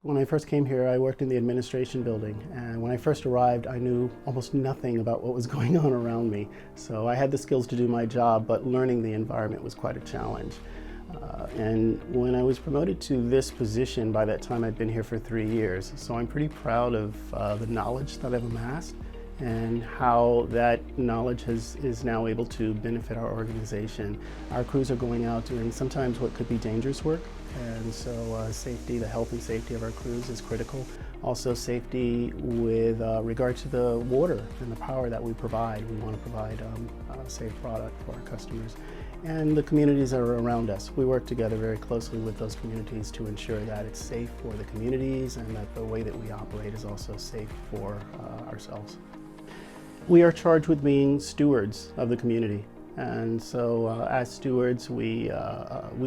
When I first came here, I worked in the administration building, and when I first arrived, I knew almost nothing about what was going on around me. So I had the skills to do my job, but learning the environment was quite a challenge. And when I was promoted to this position, by that time I'd been here for 3 years. So I'm pretty proud of the knowledge that I've amassed and how that knowledge is now able to benefit our organization. Our crews are going out doing sometimes what could be dangerous work, and so safety, the health and safety of our crews is critical. Also safety with regard to the water and the power that we provide. We want to provide a safe product for our customers. And the communities that are around us. We work together very closely with those communities to ensure that it's safe for the communities and that the way that we operate is also safe for ourselves. We are charged with being stewards of the community. And so as stewards, we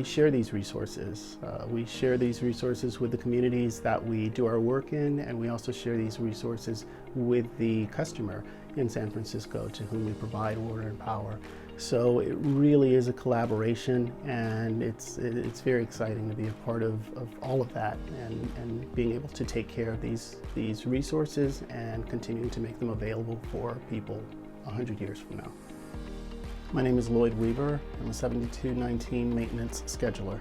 share these resources. We share these resources with the communities that we do our work in, and we also share these resources with the customer in San Francisco to whom we provide water and power. So it really is a collaboration, and it's very exciting to be a part of all of that and being able to take care of these resources and continuing to make them available for people 100 years from now. My name is Lloyd Weaver. I'm a 7219 maintenance scheduler.